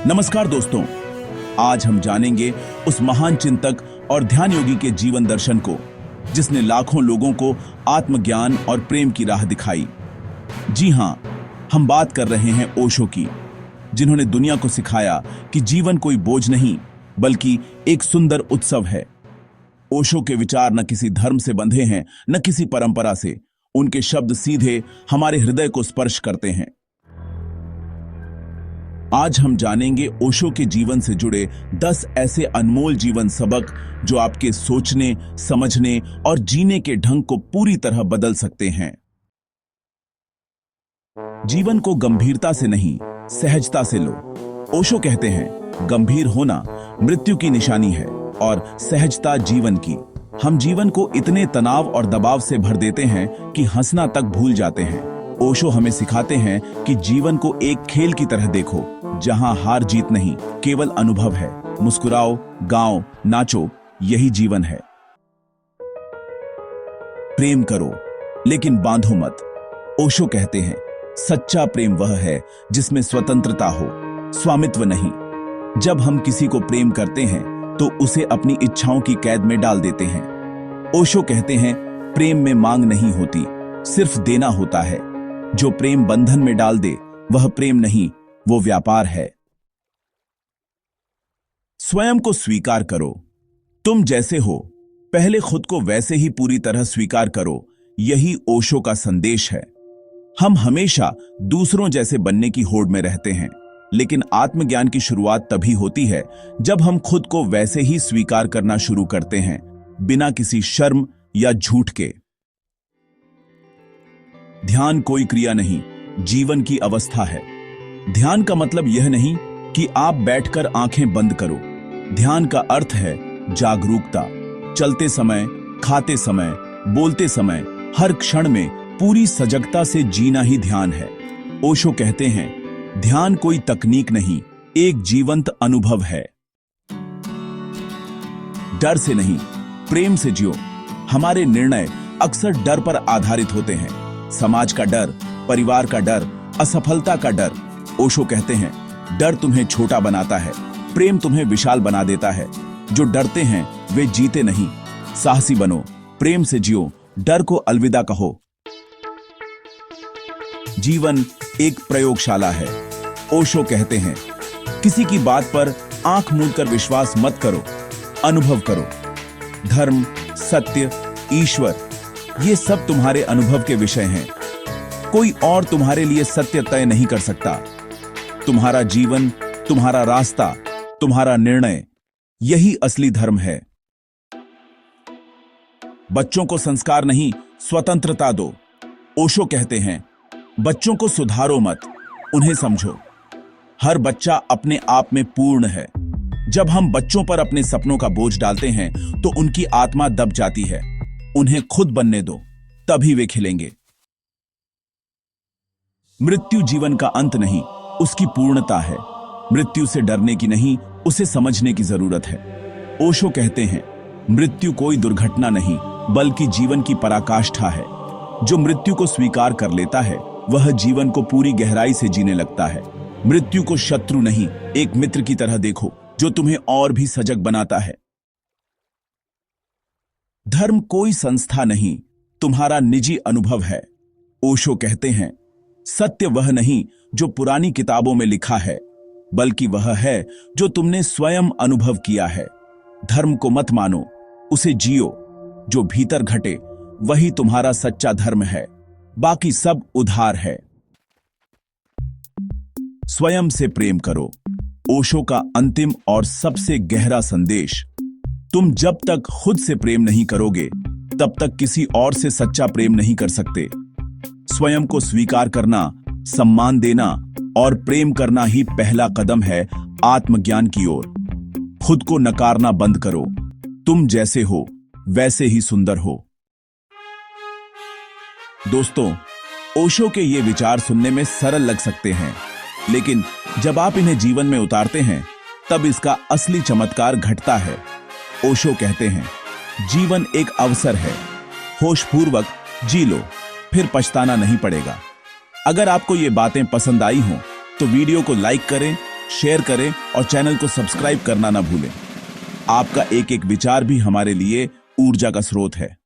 नमस्कार दोस्तों, आज हम जानेंगे उस महान चिंतक और ध्यान योगी के जीवन दर्शन को जिसने लाखों लोगों को आत्मज्ञान और प्रेम की राह दिखाई। जी हां, हम बात कर रहे हैं ओशो की, जिन्होंने दुनिया को सिखाया कि जीवन कोई बोझ नहीं बल्कि एक सुंदर उत्सव है। ओशो के विचार न किसी धर्म से बंधे हैं न किसी परंपरा से। उनके शब्द सीधे हमारे हृदय को स्पर्श करते हैं। आज हम जानेंगे ओशो के जीवन से जुड़े 10 ऐसे अनमोल जीवन सबक जो आपके सोचने, समझने और जीने के ढंग को पूरी तरह बदल सकते हैं। जीवन को गंभीरता से नहीं, सहजता से लो। ओशो कहते हैं, गंभीर होना मृत्यु की निशानी है और सहजता जीवन की। हम जीवन को इतने तनाव और दबाव से भर देते हैं कि हंसना तक भूल जाते हैं। ओशो हमें सिखाते हैं कि जीवन को एक खेल की तरह देखो, जहां हार जीत नहीं, केवल अनुभव है। मुस्कुराओ, गाओ, नाचो, यही जीवन है। प्रेम करो लेकिन बांधो मत। ओशो कहते हैं, सच्चा प्रेम वह है जिसमें स्वतंत्रता हो, स्वामित्व नहीं। जब हम किसी को प्रेम करते हैं तो उसे अपनी इच्छाओं की कैद में डाल देते हैं। ओशो कहते हैं, प्रेम में मांग नहीं होती, सिर्फ देना होता है। जो प्रेम बंधन में डाल दे वह प्रेम नहीं, वो व्यापार है। स्वयं को स्वीकार करो। तुम जैसे हो, पहले खुद को वैसे ही पूरी तरह स्वीकार करो। यही ओशो का संदेश है। हम हमेशा दूसरों जैसे बनने की होड़ में रहते हैं, लेकिन आत्मज्ञान की शुरुआत तभी होती है जब हम खुद को वैसे ही स्वीकार करना शुरू करते हैं, बिना किसी शर्म या झूठ के। ध्यान कोई क्रिया नहीं, जीवन की अवस्था है। ध्यान का मतलब यह नहीं कि आप बैठकर आंखें बंद करो। ध्यान का अर्थ है जागरूकता। चलते समय, खाते समय, बोलते समय, हर क्षण में पूरी सजगता से जीना ही ध्यान है। ओशो कहते हैं, ध्यान कोई तकनीक नहीं, एक जीवंत अनुभव है। डर से नहीं, प्रेम से जियो। हमारे निर्णय अक्सर डर पर आधारित होते हैं। समाज का डर, परिवार का डर, असफलता का डर। ओशो कहते हैं, डर तुम्हें छोटा बनाता है, प्रेम तुम्हें विशाल बना देता है। जो डरते हैं वे जीते नहीं। साहसी बनो, प्रेम से जियो, डर को अलविदा कहो। जीवन एक प्रयोगशाला है। ओशो कहते हैं, किसी की बात पर आंख मूंदकर विश्वास मत करो, अनुभव करो। धर्म, सत्य, ईश्वर, ये सब तुम्हारे अनुभव के विषय हैं। कोई और तुम्हारे लिए सत्य तय नहीं कर सकता। तुम्हारा जीवन, तुम्हारा रास्ता, तुम्हारा निर्णय, यही असली धर्म है। बच्चों को संस्कार नहीं, स्वतंत्रता दो। ओशो कहते हैं, बच्चों को सुधारो मत, उन्हें समझो। हर बच्चा अपने आप में पूर्ण है। जब हम बच्चों पर अपने सपनों का बोझ डालते हैं तो उनकी आत्मा दब जाती है। उन्हें खुद बनने दो, तभी वे खिलेंगे। मृत्यु जीवन का अंत नहीं, उसकी पूर्णता है। मृत्यु से डरने की नहीं, उसे समझने की जरूरत है। ओशो कहते हैं, मृत्यु कोई दुर्घटना नहीं बल्कि जीवन की पराकाष्ठा है। जो मृत्यु को स्वीकार कर लेता है वह जीवन को पूरी गहराई से जीने लगता है। मृत्यु को शत्रु नहीं, एक मित्र की तरह देखो जो तुम्हें और भी सजग बनाता है। धर्म कोई संस्था नहीं, तुम्हारा निजी अनुभव है। ओशो कहते हैं, सत्य वह नहीं जो पुरानी किताबों में लिखा है, बल्कि वह है जो तुमने स्वयं अनुभव किया है। धर्म को मत मानो, उसे जियो। जो भीतर घटे वही तुम्हारा सच्चा धर्म है, बाकी सब उधार है। स्वयं से प्रेम करो। ओशो का अंतिम और सबसे गहरा संदेश, तुम जब तक खुद से प्रेम नहीं करोगे तब तक किसी और से सच्चा प्रेम नहीं कर सकते। स्वयं को स्वीकार करना, सम्मान देना और प्रेम करना ही पहला कदम है आत्मज्ञान की ओर। खुद को नकारना बंद करो। तुम जैसे हो वैसे ही सुंदर हो। दोस्तों, ओशो के ये विचार सुनने में सरल लग सकते हैं, लेकिन जब आप इन्हें जीवन में उतारते हैं तब इसका असली चमत्कार घटता है। ओशो कहते हैं, जीवन एक अवसर है, होशपूर्वक जी लो, फिर पछताना नहीं पड़ेगा। अगर आपको ये बातें पसंद आई हों तो वीडियो को लाइक करें शेयर करें और चैनल को सब्सक्राइब करना ना भूलें। आपका एक एक विचार भी हमारे लिए ऊर्जा का स्रोत है।